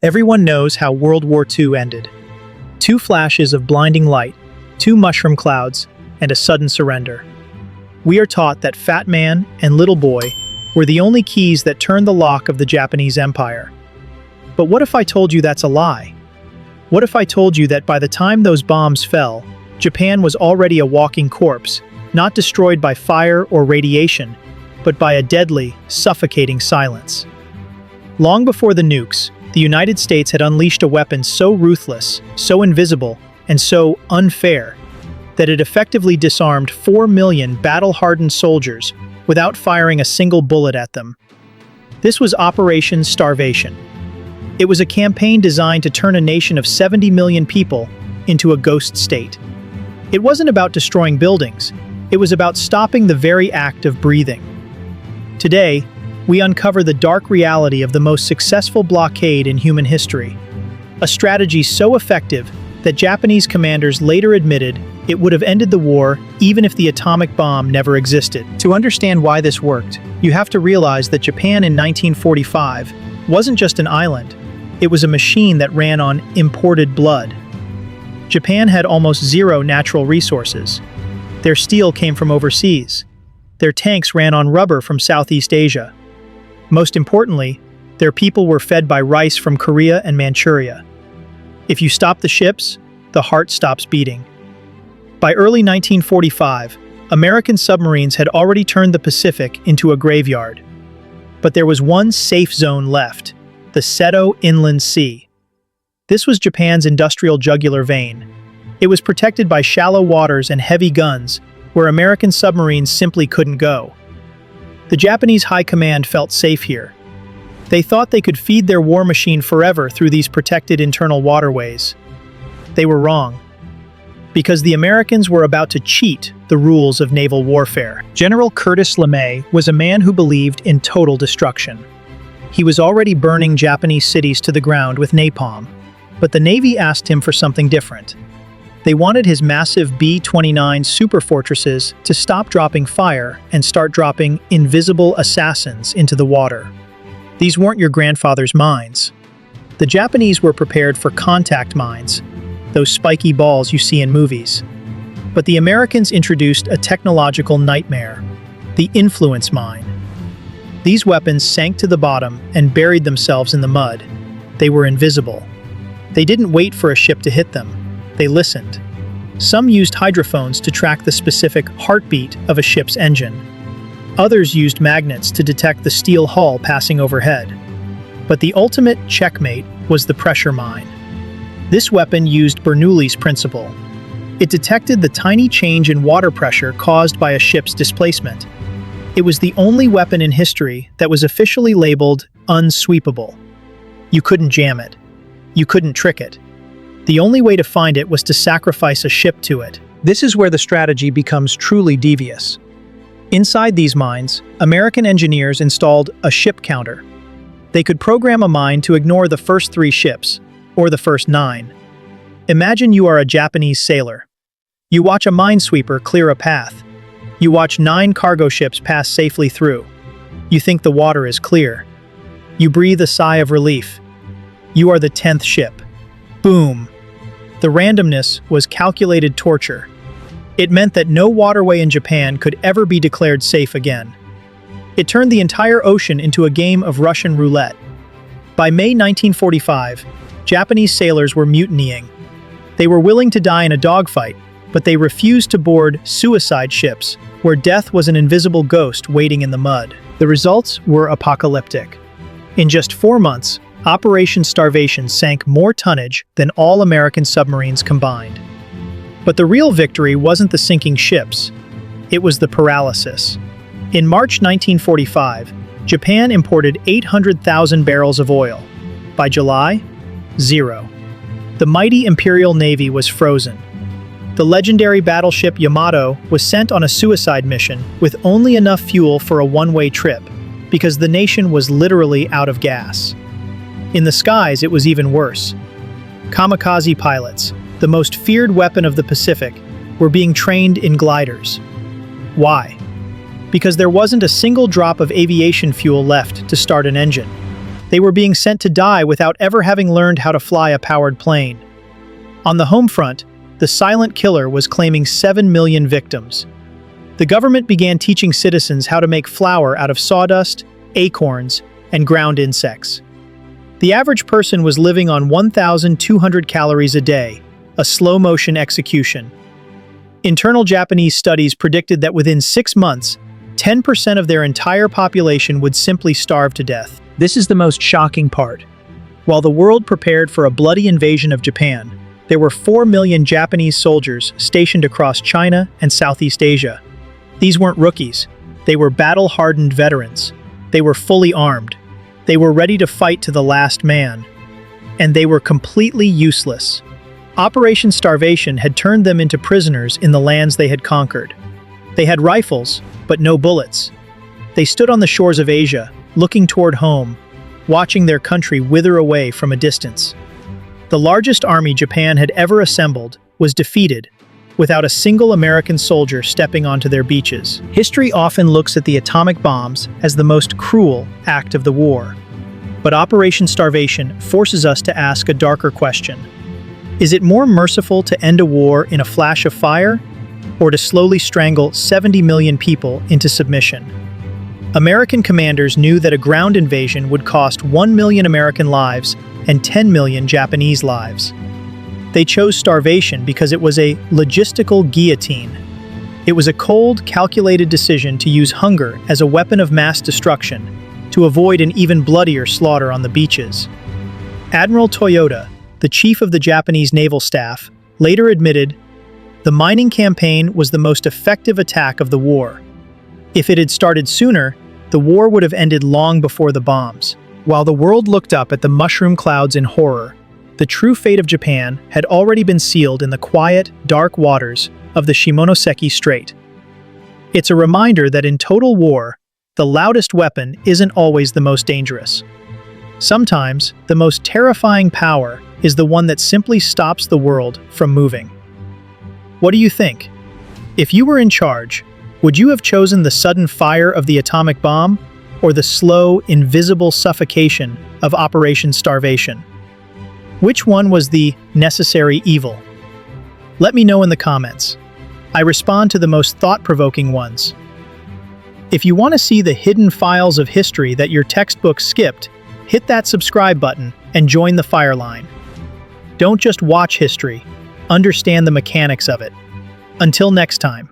Everyone knows how World War II ended. 2 flashes of blinding light, 2 mushroom clouds, and a sudden surrender. We are taught that Fat Man and Little Boy were the only keys that turned the lock of the Japanese Empire. But what if I told you that's a lie? What if I told you that by the time those bombs fell, Japan was already a walking corpse, not destroyed by fire or radiation, but by a deadly, suffocating silence? Long before the nukes, the United States had unleashed a weapon so ruthless, so invisible, and so unfair that it effectively disarmed 4 million battle-hardened soldiers without firing a single bullet at them. This was Operation Starvation. It was a campaign designed to turn a nation of 70 million people into a ghost state. It wasn't about destroying buildings, it was about stopping the very act of breathing. Today, we uncover the dark reality of the most successful blockade in human history, a strategy so effective that Japanese commanders later admitted it would have ended the war even if the atomic bomb never existed. To understand why this worked, you have to realize that Japan in 1945 wasn't just an island, it was a machine that ran on imported blood. Japan had almost zero natural resources. Their steel came from overseas. Their tanks ran on rubber from Southeast Asia. Most importantly, their people were fed by rice from Korea and Manchuria. If you stop the ships, the heart stops beating. By early 1945, American submarines had already turned the Pacific into a graveyard. But there was one safe zone left, the Seto Inland Sea. This was Japan's industrial jugular vein. It was protected by shallow waters and heavy guns, where American submarines simply couldn't go. The Japanese high command felt safe here. They thought they could feed their war machine forever through these protected internal waterways. They were wrong, because the Americans were about to cheat the rules of naval warfare. General Curtis LeMay was a man who believed in total destruction. He was already burning Japanese cities to the ground with napalm, but the Navy asked him for something different. They wanted his massive B-29 superfortresses to stop dropping fire and start dropping invisible assassins into the water. These weren't your grandfather's mines. The Japanese were prepared for contact mines, those spiky balls you see in movies. But the Americans introduced a technological nightmare, the influence mine. These weapons sank to the bottom and buried themselves in the mud. They were invisible. They didn't wait for a ship to hit them. They listened. Some used hydrophones to track the specific heartbeat of a ship's engine. Others used magnets to detect the steel hull passing overhead. But the ultimate checkmate was the pressure mine. This weapon used Bernoulli's principle. It detected the tiny change in water pressure caused by a ship's displacement. It was the only weapon in history that was officially labeled unsweepable. You couldn't jam it. You couldn't trick it. The only way to find it was to sacrifice a ship to it. This is where the strategy becomes truly devious. Inside these mines, American engineers installed a ship counter. They could program a mine to ignore the first 3 ships, or the first 9. Imagine you are a Japanese sailor. You watch a minesweeper clear a path. You watch 9 cargo ships pass safely through. You think the water is clear. You breathe a sigh of relief. You are the 10th ship. Boom! The randomness was calculated torture. It meant that no waterway in Japan could ever be declared safe again. It turned the entire ocean into a game of Russian roulette. By May 1945, Japanese sailors were mutinying. They were willing to die in a dogfight, but they refused to board suicide ships, where death was an invisible ghost waiting in the mud. The results were apocalyptic. In just 4 months, Operation Starvation sank more tonnage than all American submarines combined. But the real victory wasn't the sinking ships. It was the paralysis. In March 1945, Japan imported 800,000 barrels of oil. By July, 0. The mighty Imperial Navy was frozen. The legendary battleship Yamato was sent on a suicide mission with only enough fuel for a one-way trip, because the nation was literally out of gas. In the skies, it was even worse. Kamikaze pilots, the most feared weapon of the Pacific, were being trained in gliders. Why? Because there wasn't a single drop of aviation fuel left to start an engine. They were being sent to die without ever having learned how to fly a powered plane. On the home front, the silent killer was claiming 7 million victims. The government began teaching citizens how to make flour out of sawdust, acorns, and ground insects. The average person was living on 1,200 calories a day, a slow-motion execution. Internal Japanese studies predicted that within 6 months, 10% of their entire population would simply starve to death. This is the most shocking part. While the world prepared for a bloody invasion of Japan, there were 4 million Japanese soldiers stationed across China and Southeast Asia. These weren't rookies. They were battle-hardened veterans. They were fully armed. They were ready to fight to the last man. And they were completely useless. Operation Starvation had turned them into prisoners in the lands they had conquered. They had rifles, but no bullets. They stood on the shores of Asia, looking toward home, watching their country wither away from a distance. The largest army Japan had ever assembled was defeated, without a single American soldier stepping onto their beaches. History often looks at the atomic bombs as the most cruel act of the war. But Operation Starvation forces us to ask a darker question. Is it more merciful to end a war in a flash of fire, or to slowly strangle 70 million people into submission? American commanders knew that a ground invasion would cost 1 million American lives and 10 million Japanese lives. They chose starvation because it was a logistical guillotine. It was a cold, calculated decision to use hunger as a weapon of mass destruction to avoid an even bloodier slaughter on the beaches. Admiral Toyota, the chief of the Japanese naval staff, later admitted, "The mining campaign was the most effective attack of the war. If it had started sooner, the war would have ended long before the bombs." While the world looked up at the mushroom clouds in horror, the true fate of Japan had already been sealed in the quiet, dark waters of the Shimonoseki Strait. It's a reminder that in total war, the loudest weapon isn't always the most dangerous. Sometimes, the most terrifying power is the one that simply stops the world from moving. What do you think? If you were in charge, would you have chosen the sudden fire of the atomic bomb, or the slow, invisible suffocation of Operation Starvation? Which one was the necessary evil? Let me know in the comments. I respond to the most thought-provoking ones. If you want to see the hidden files of history that your textbook skipped, hit that subscribe button and join the fire line. Don't just watch history, understand the mechanics of it. Until next time.